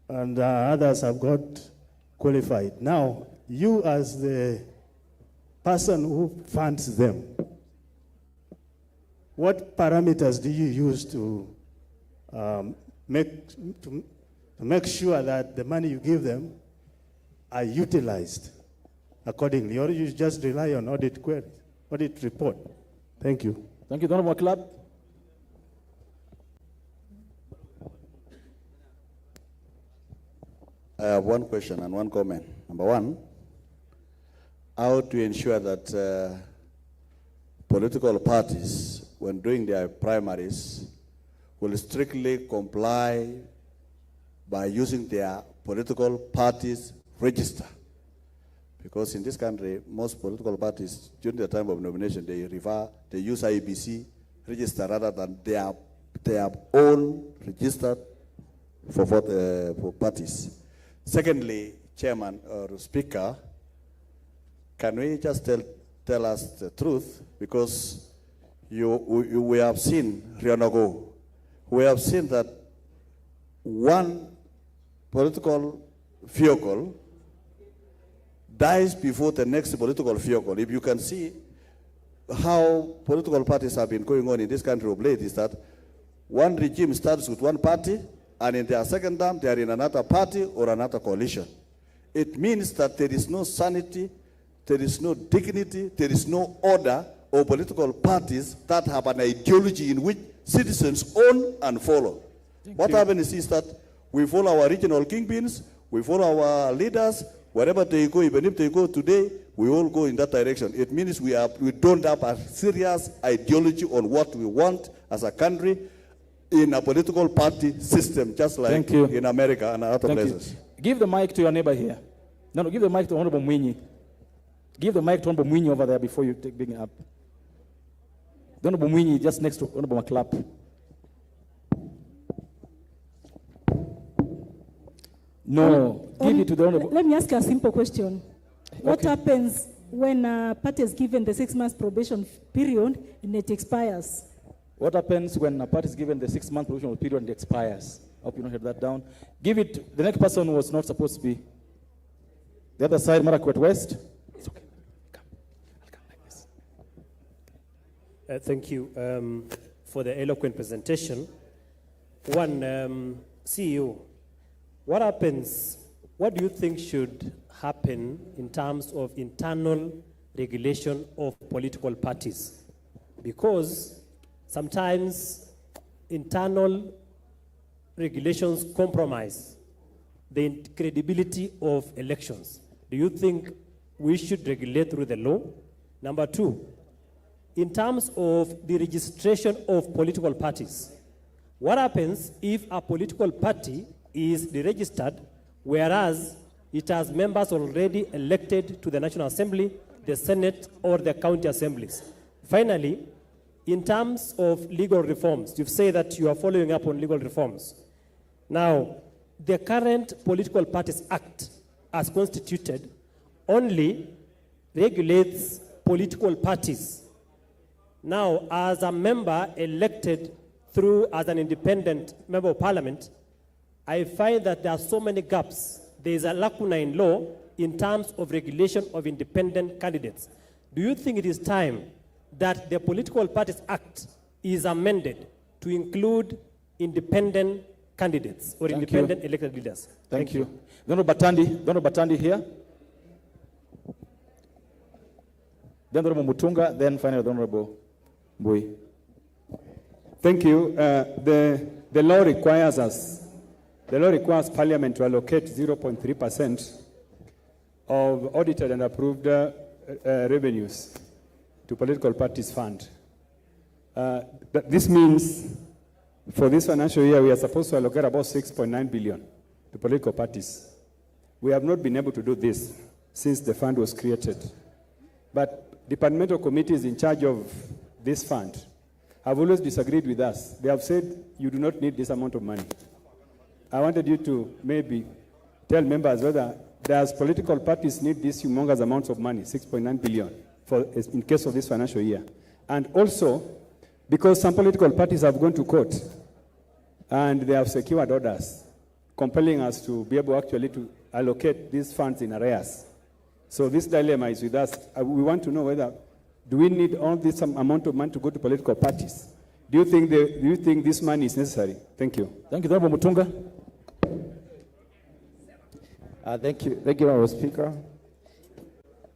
and others have got qualified. Now, you as the person who funds them, what parameters do you use to make sure that the money you give them are utilized accordingly, or you just rely on audit report? Thank you. Thank you. Honorable Club. I have one question and one comment. Number one, how to ensure that political parties, when doing their primaries, will strictly comply by using their political parties register. Because in this country, most political parties, during the time of nomination, they use IEBC register rather than their own registered for parties. Secondly, Chairman or Speaker, can we just tell us the truth? Because we have seen, Rianago, we have seen that one political vehicle dies before the next political vehicle. If you can see how political parties have been going on in this country of late, is that one regime starts with one party, and in their second term, they are in another party or another coalition. It means that there is no sanity, there is no dignity, there is no order of political parties that have an ideology in which citizens own and follow. What happens is that we follow our regional kingpins, we follow our leaders, wherever they go, even if they go today, we all go in that direction. It means we don't have a serious ideology on what we want as a country in a political party system, just like in America and other places. Give the mic to your neighbor here. No, give the mic to Honorable Mwinyi. Give the mic to Honorable Mwinyi over there before you bring it up. The Honorable Mwinyi just next to Honorable Maklap. No, give it to the Honorable. Let me ask you a simple question. What happens when a party is given the 6 months probation period and it expires? What happens when a party is given the 6 month probation period and it expires? I hope you don't have that down. Give it, the next person was not supposed to be. The other side, Marakwet West. It's okay. I'll come like this. Thank you for the eloquent presentation. One, CEO, what do you think should happen in terms of internal regulation of political parties? Because sometimes internal regulations compromise the credibility of elections. Do you think we should regulate through the law? Number two, in terms of the registration of political parties, what happens if a political party is deregistered, whereas it has members already elected to the National Assembly, the Senate, or the county assemblies? Finally, in terms of legal reforms, you've said that you are following up on legal reforms. Now, the current Political Parties Act, as constituted, only regulates political parties. Now, as a member elected as an independent member of parliament, I find that there are so many gaps. There is a lacuna in law in terms of regulation of independent candidates. Do you think it is time that the Political Parties Act is amended to include independent candidates or independent elected leaders? Thank you. Honorable Batandi here. Then Honorable Mutunga, then finally the Honorable Bui. Thank you. The law requires Parliament to allocate 0.3% of audited and approved revenues to political parties fund. This means for this financial year, we are supposed to allocate about 6.9 billion to political parties. We have not been able to do this since the fund was created. But departmental committees in charge of this fund have always disagreed with us. They have said, you do not need this amount of money. I wanted you to maybe tell members whether does political parties need these humongous amounts of money, 6.9 billion, in case of this financial year. And also, because some political parties have gone to court and they have secured orders compelling us to be able actually to allocate these funds in arrears. So this dilemma is with us. We want to know whether, do we need all this amount of money to go to political parties? Do you think this money is necessary? Thank you. Thank you, Honorable Mutunga. Thank you, Honorable Speaker.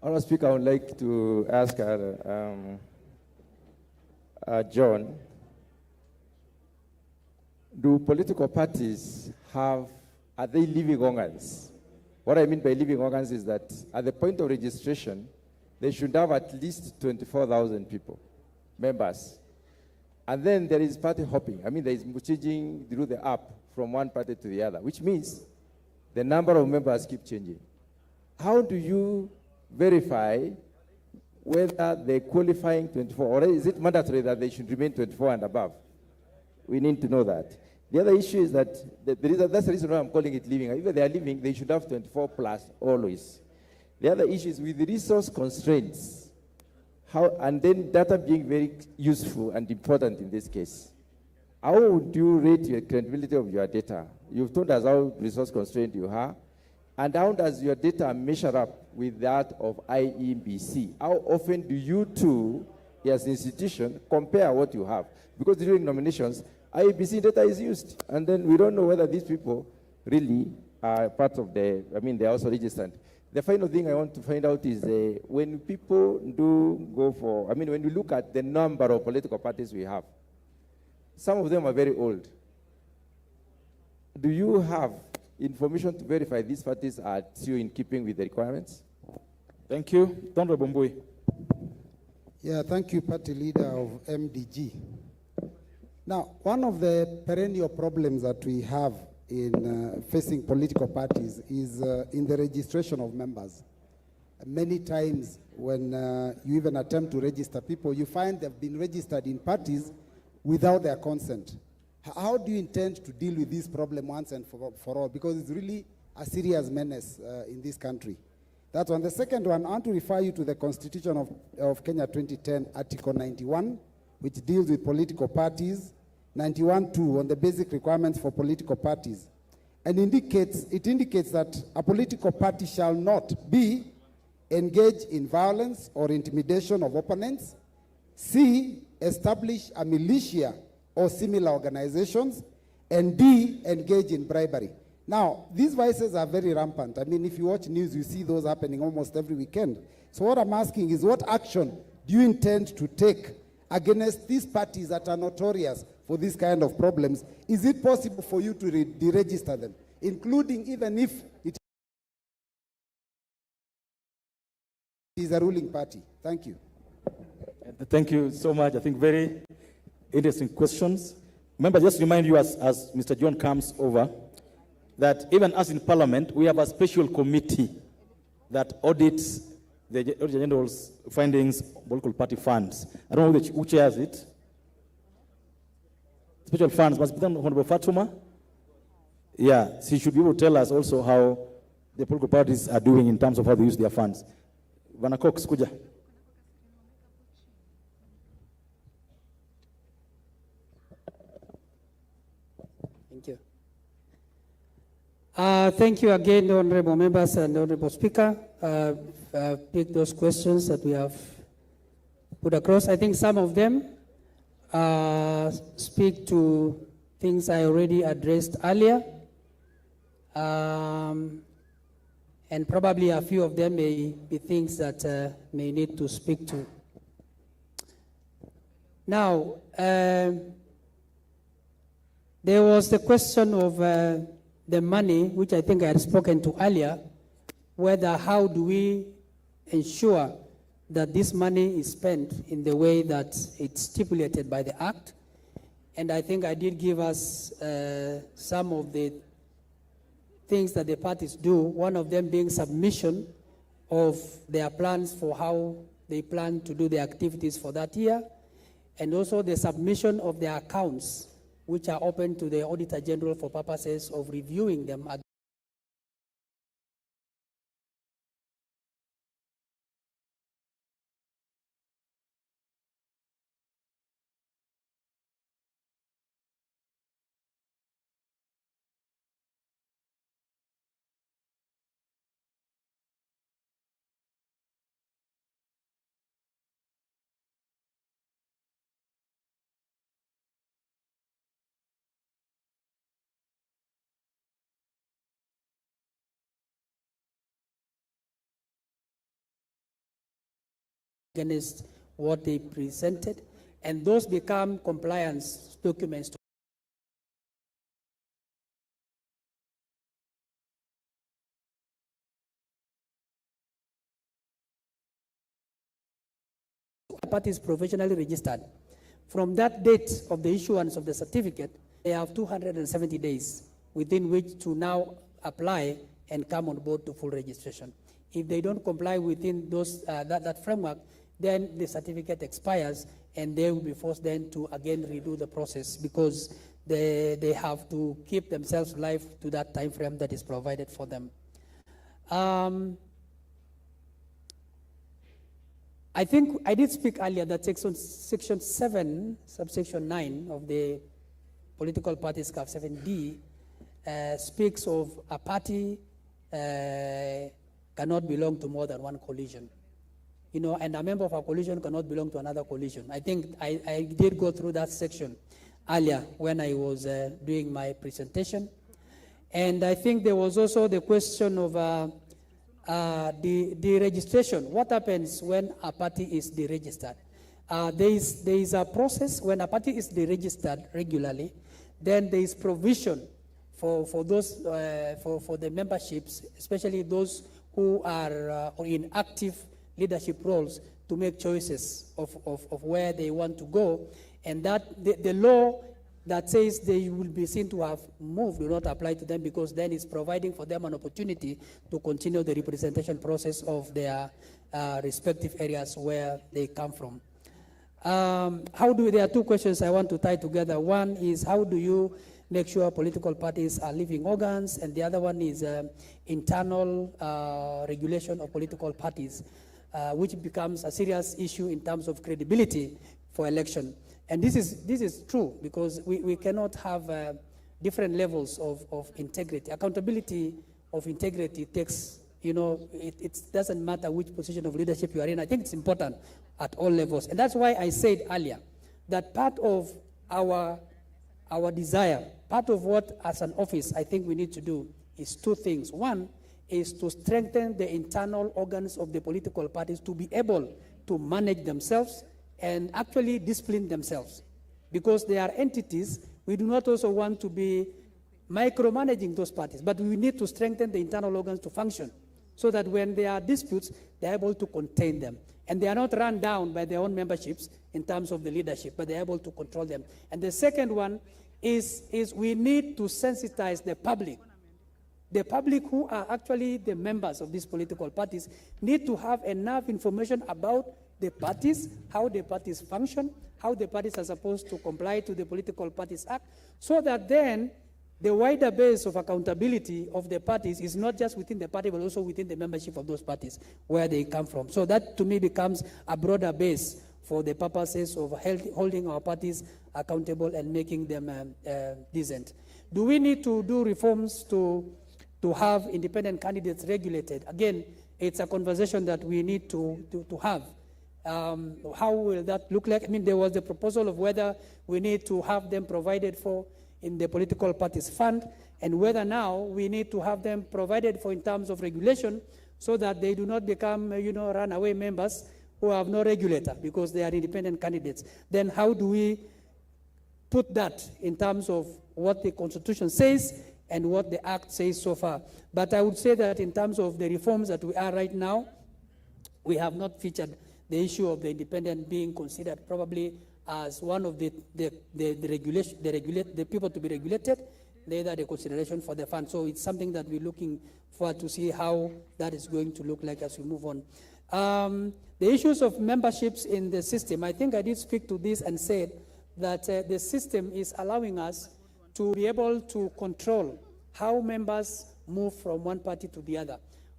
Honorable Speaker, I would like to ask John, do political parties are they living organs? What I mean by living organs is that at the point of registration, they should have at least 24,000 people, members. And then there is party hopping. I mean, there is changing through the app from one party to the other, which means the number of members keep changing. How do you verify whether they're qualifying 24, or is it mandatory that they should remain 24 and above? We need to know that. The other issue is that that's the reason why I'm calling it living. If they are living, they should have 24 plus always. The other issue is with the resource constraints, and then data being very useful and important in this case. How would you rate your credibility of your data? You've told us how resource constrained you are, and how does your data measure up with that of IEBC? How often do you two, as an institution, compare what you have? Because during nominations, IEBC data is used, and then we don't know whether these people really are part of they're also registered. The final thing I want to find out is when people do go for, when we look at the number of political parties we have, some of them are very old. Do you have information to verify these parties are still in keeping with the requirements? Thank you. Honorable Mbui. Yeah, thank you, Party Leader of MDG. Now, one of the perennial problems that we have in facing political parties is in the registration of members. Many times when you even attempt to register people, you find they've been registered in parties without their consent. How do you intend to deal with this problem once and for all? Because it's really a serious menace in this country. That's one. The second one, I want to refer you to the Constitution of Kenya 2010, Article 91, which deals with political parties, 91.2 on the basic requirements for political parties. And it indicates that a political party shall not be engaged in violence or intimidation of opponents. C, establish a militia or similar organizations. And D, engage in bribery. Now, these vices are very rampant. If you watch news, you see those happening almost every weekend. So what I'm asking is, what action do you intend to take against these parties that are notorious for this kind of problems? Is it possible for you to deregister them, including even if it is a ruling party? Thank you. Thank you so much. I think very interesting questions. Remember, just remind you as Mr. John comes over, that even as in Parliament, we have a special committee that audits the Auditor General's findings on political party funds. I don't know who chairs it. Special funds must be done, Honorable Fatuma. Yeah, she should be able to tell us also how the political parties are doing in terms of how they use their funds. Vana Cox, kuja. Thank you. Thank you again, honorable members and honorable speaker. Pick those questions that we have put across. I think some of them speak to things I already addressed earlier. And probably a few of them may be things that may need to speak to. Now, there was the question of the money, which I think I had spoken to earlier, whether how do we ensure that this money is spent in the way that it's stipulated by the Act. And I think I did give us some of the things that the parties do, one of them being submission of their plans for how they plan to do the activities for that year, and also the submission of their accounts, which are open to the Auditor General for purposes of reviewing them against what they presented, and those become compliance documents. Parties professionally registered. From that date of the issuance of the certificate, they have 270 days within which to now apply and come on board to full registration. If they don't comply within those that framework, then the certificate expires and they will be forced then to again redo the process because they have to keep themselves alive to that time frame that is provided for them. I think I did speak earlier that section 7, subsection 9 of the Political Parties CAF 7D speaks of a party cannot belong to more than one coalition. You know, and a member of a coalition cannot belong to another coalition. I think I did go through that section earlier when I was doing my presentation. And I think there was also the question of the registration. What happens when a party is deregistered? There is a process when a party is deregistered regularly. Then there is provision for those for the memberships, especially those who are in active leadership roles, to make choices of where they want to go, and that the law that says they will be seen to have moved will not apply to them, because then it's providing for them an opportunity to continue the representation process of their respective areas where they come from. There are two questions I want to tie together. One is, how do you make sure political parties are living organs? And the other one is internal regulation of political parties, which becomes a serious issue in terms of credibility for election. And this is true, because we cannot have different levels of integrity. Accountability of integrity takes, you know, it doesn't matter which position of leadership you are in. I think it's important at all levels. And that's why I said earlier that part of our desire, part of what as an office I think we need to do is two things. One is to strengthen the internal organs of the political parties to be able to manage themselves and actually discipline themselves. Because they are entities, we do not also want to be micromanaging those parties, but we need to strengthen the internal organs to function so that when there are disputes, they're able to contain them. And they are not run down by their own memberships in terms of the leadership, but they're able to control them. And the second one is we need to sensitize the public. The public who are actually the members of these political parties need to have enough information about the parties, how the parties function, how the parties are supposed to comply to the Political Parties Act, so that then the wider base of accountability of the parties is not just within the party, but also within the membership of those parties, where they come from. So that, to me, becomes a broader base for the purposes of holding our parties accountable and making them decent. Do we need to do reforms to have independent candidates regulated? Again, it's a conversation that we need to have. How will that look like? I mean, there was the proposal of whether we need to have them provided for in the political parties fund, and whether now we need to have them provided for in terms of regulation so that they do not become, runaway members who have no regulator because they are independent candidates. Then how do we put that in terms of what the Constitution says and what the Act says so far? But I would say that in terms of the reforms that we are right now, we have not featured the issue of the independent being considered probably as one of the people to be regulated, neither the consideration for the fund. So it's something that we're looking forward to see how that is going to look like as we move on. The issues of memberships in the system, I think I did speak to this and said that the system is allowing us to be able to control how members move from one party to the other.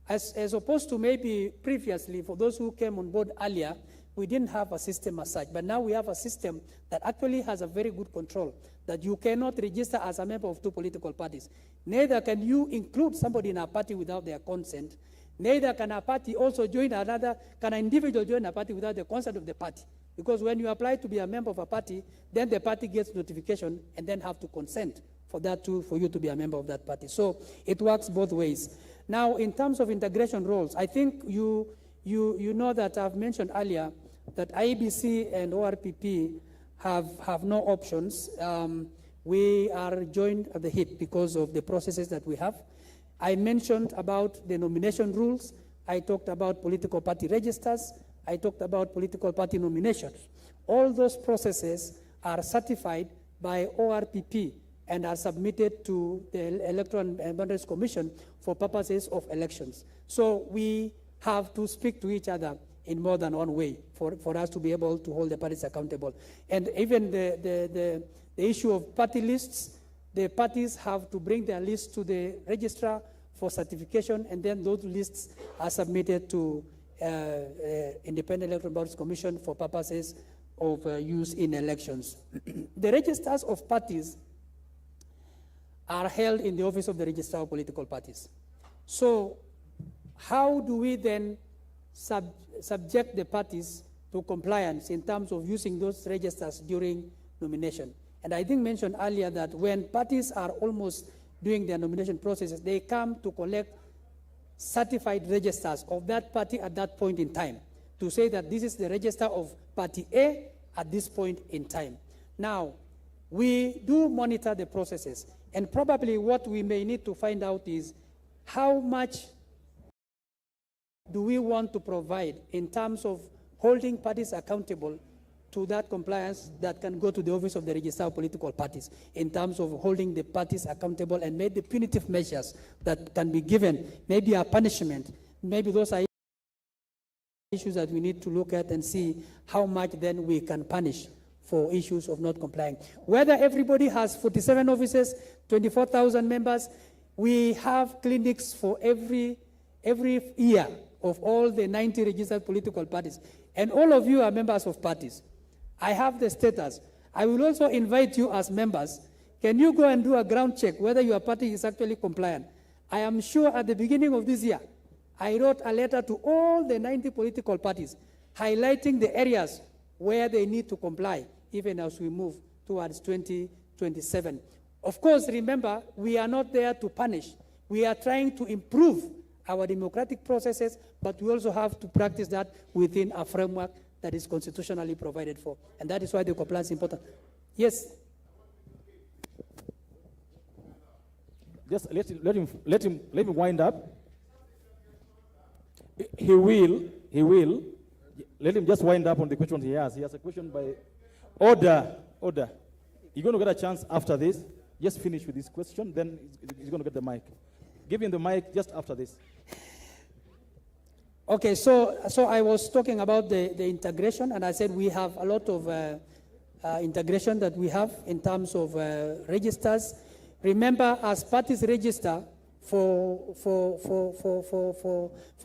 As opposed to maybe previously, for those who came on board earlier, we didn't have a system as such. But now we have a system that actually has a very good control, that you cannot register as a member of two political parties. Neither can you include somebody in a party without their consent. Neither can a party also join another, can an individual join a party without the consent of the party. Because when you apply to be a member of a party, then the party gets notification and then have to consent for you to be a member of that party. So it works both ways. Now, in terms of integration roles, I think you know that I've mentioned earlier that IEBC and ORPP have no options. We are joined at the hip because of the processes that we have. I mentioned about the nomination rules. I talked about political party registers. I talked about political party nominations. All those processes are certified by ORPP and are submitted to the Electoral and Boundaries Commission for purposes of elections. So we have to speak to each other in more than one way for us to be able to hold the parties accountable. And even the issue of party lists, the parties have to bring their lists to the registrar for certification, and then those lists are submitted to Independent Electoral Boundaries Commission for purposes of use in elections. The registers of parties are held in the office of the Registrar of Political Parties. So how do we then subject the parties to compliance in terms of using those registers during nomination? And I think mentioned earlier that when parties are almost doing their nomination processes, they come to collect certified registers of that party at that point in time to say that this is the register of party A at this point in time. Now, we do monitor the processes, and probably what we may need to find out is how much do we want to provide in terms of holding parties accountable to that compliance that can go to the office of the Registrar of Political Parties in terms of holding the parties accountable and maybe the punitive measures that can be given, maybe a punishment. Maybe those are issues that we need to look at and see how much then we can punish for issues of not complying. Whether everybody has 47 offices, 24,000 members, we have clinics for every year of all the 90 registered political parties. And all of you are members of parties. I have the status. I will also invite you as members. Can you go and do a ground check whether your party is actually compliant? I am sure at the beginning of this year, I wrote a letter to all the 90 political parties highlighting the areas where they need to comply, even as we move towards 2027. Of course, remember, we are not there to punish. We are trying to improve our democratic processes, but we also have to practice that within a framework that is constitutionally provided for. And that is why the compliance is important. Yes? Just let him wind up. He will. Let him just wind up on the question he has. He has a question by order. You're going to get a chance after this. Just finish with this question, then he's going to get the mic. Give him the mic just after this. Okay, so I was talking about the integration, and I said we have a lot of integration that we have in terms of registers. Remember, as parties register for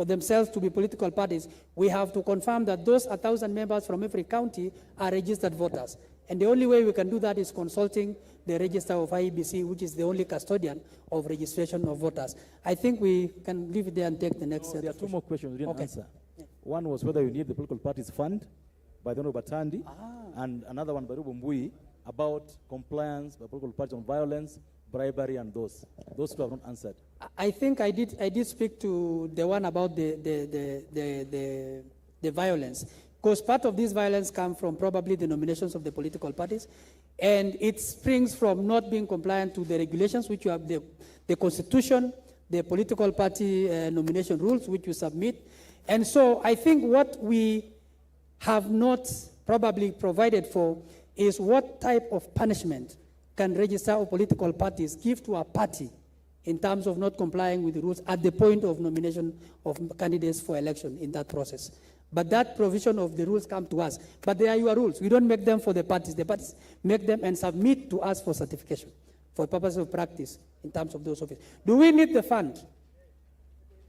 themselves to be political parties, we have to confirm that those 1,000 members from every county are registered voters. And the only way we can do that is consulting the register of IEBC, which is the only custodian of registration of voters. I think we can leave it there and take the next set. There are two more questions we didn't answer. Yeah. One was whether you need the political parties fund by the Honorable Batandi, and another one by Rubumbui about compliance by political parties on violence, bribery, and those. Those two have not answered. I think I did speak to the one about the violence. Because part of this violence comes from probably the nominations of the political parties, and it springs from not being compliant to the regulations, which you have the Constitution, the political party nomination rules, which you submit. And so I think what we have not probably provided for is what type of punishment can register of political parties give to a party in terms of not complying with the rules at the point of nomination of candidates for election in that process. But that provision of the rules come to us. But they are your rules. We don't make them for the parties. The parties make them and submit to us for certification, for purposes of practice in terms of those offices. Do we need the fund?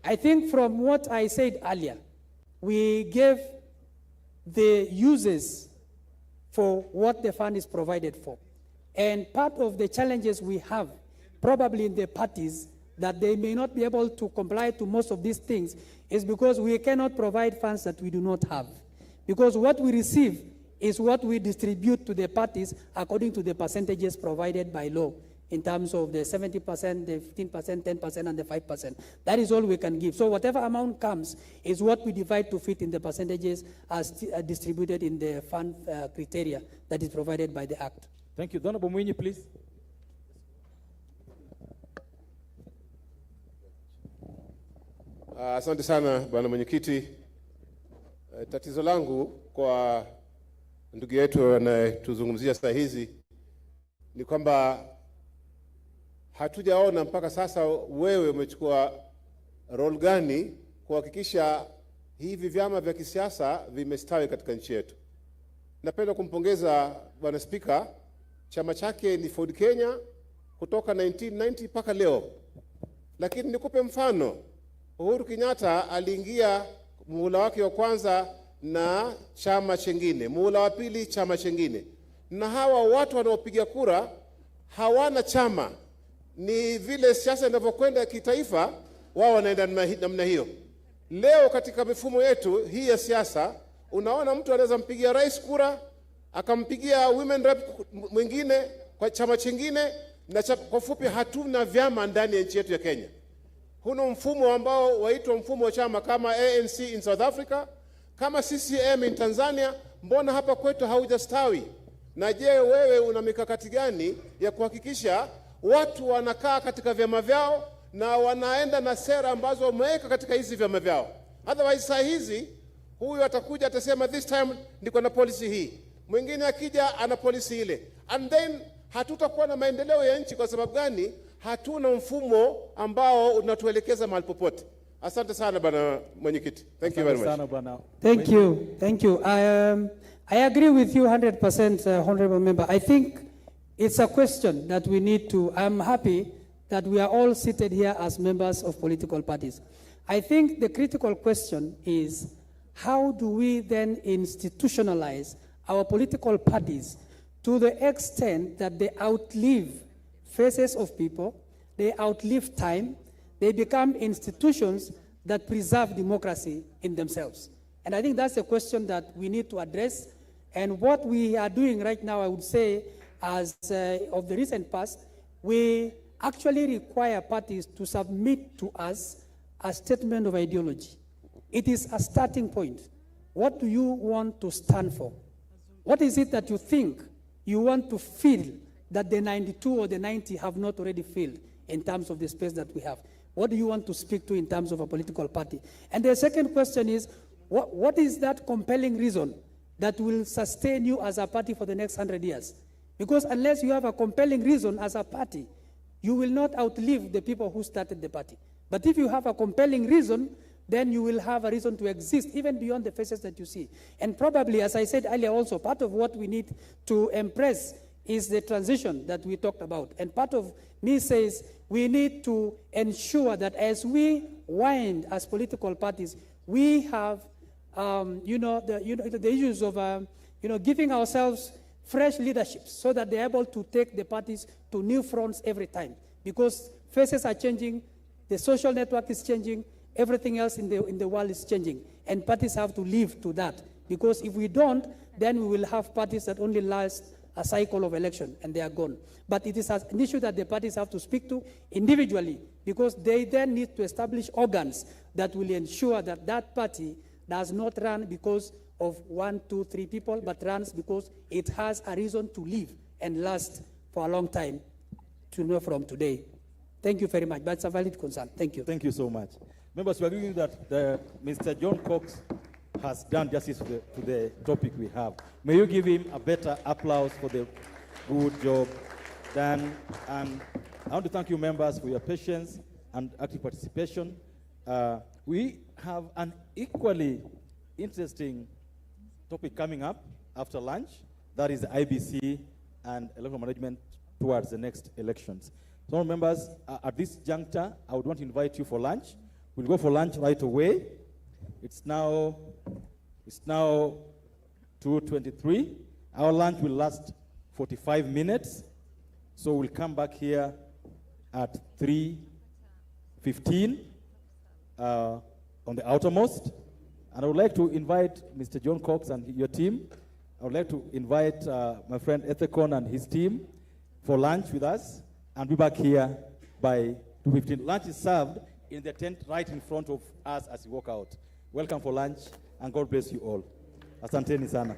I think from what I said earlier, we gave the uses for what the fund is provided for. And part of the challenges we have, probably in the parties, that they may not be able to comply to most of these things is because we cannot provide funds that we do not have. Because what we receive is what we distribute to the parties according to the percentages provided by law in terms of the 70%, the 15%, 10%, and the 5%. That is all we can give. So whatever amount comes is what we divide to fit in the percentages as distributed in the fund criteria that is provided by the Act. Thank you. Honorable Mwinyi, please. Asante sana Bwana Mwenyekiti. Tatizo langu kwa ndugu yetu anayetuzungumzia saa hizi ni kwamba hatujaona mpaka sasa wewe umechukua role gani kuhakikisha hivi vyama vya kisiasa vimestawi katika nchi yetu. Napenda kumpongeza Bwana Spika, chama chake ni Ford Kenya kutoka 1990 mpaka leo. Lakini nikupe mfano, Uhuru Kenyatta aliingia muhula wake wa kwanza na chama chengine, muhula wa pili chama chengine. Na hawa watu wanaopiga kura hawana chama. Ni vile siasa inavyokwenda kitaifa, wao wanaenda namna hiyo. Leo katika mifumo yetu hii ya siasa, unaona mtu anaweza mpigia rais kura, akampigia women rep mwingine kwa chama chingine, na kwa fupi hatuna vyama ndani ya nchi yetu ya Kenya. Huno mfumo ambao waitwa mfumo wa chama kama ANC in South Africa, kama CCM in Tanzania, mbona hapa kwetu haujastawi? Na je, wewe una mikakati gani ya kuhakikisha watu wanakaa katika vyama vyao na wanaenda na sera ambazo wameweka katika hizi vyama vyao? Otherwise saa hizi huyu atakuja atasema this time niko na policy hii, mwingine akija ana policy ile, and then hatutakuwa na maendeleo ya nchi. Kwa sababu gani? Hatuna mfumo ambao unatuelekeza mahali popote. Asante sana Bwana Mwenyekiti. Thank you very much. Thank you. I agree with you 100%, Honorable Member. I think it's a question that we need to, I'm happy that we are all seated here as members of political parties. I think the critical question is, how do we then institutionalize our political parties to the extent that they outlive faces of people, they outlive time, they become institutions that preserve democracy in themselves? And I think that's a question that we need to address. And what we are doing right now, I would say, as of the recent past, we actually require parties to submit to us a statement of ideology. It is a starting point. What do you want to stand for? What is it that you think you want to fill that the 92 or the 90 have not already filled in terms of the space that we have? What do you want to speak to in terms of a political party? And the second question is, what is that compelling reason that will sustain you as a party for the next 100 years? Because unless you have a compelling reason as a party, you will not outlive the people who started the party. But if you have a compelling reason, then you will have a reason to exist even beyond the faces that you see. And probably, as I said earlier also, part of what we need to impress is the transition that we talked about. And part of me says we need to ensure that as we wind as political parties, we have the issues of giving ourselves fresh leadership so that they're able to take the parties to new fronts every time. Because faces are changing, the social network is changing, everything else in the world is changing. And parties have to live to that. Because if we don't, then we will have parties that only last a cycle of election and they are gone. But it is an issue that the parties have to speak to individually, because they then need to establish organs that will ensure that that party does not run because of 1, 2, 3 people, but runs because it has a reason to live and last for a long time, to know from today. Thank you very much. That's a valid concern. Thank you. Thank you so much. Members, we agree that Mr. John Cox has done justice to the topic we have. May you give him a better applause for the good job done. And I want to thank you, members, for your patience and active participation. We have an equally interesting topic coming up after lunch. That is IBC and electoral management towards the next elections. So, members, at this juncture, I would want to invite you for lunch. We'll go for lunch right away. It's now 2:23. Our lunch will last 45 minutes. So we'll come back here at 3:15 on the outermost. And I would like to invite Mr. John Cox and your team. I would like to invite my friend Ethekon and his team for lunch with us. and be back here by 2:15. Lunch is served in the tent right in front of us as you walk out. Welcome for lunch, and God bless you all. Asanteni sana.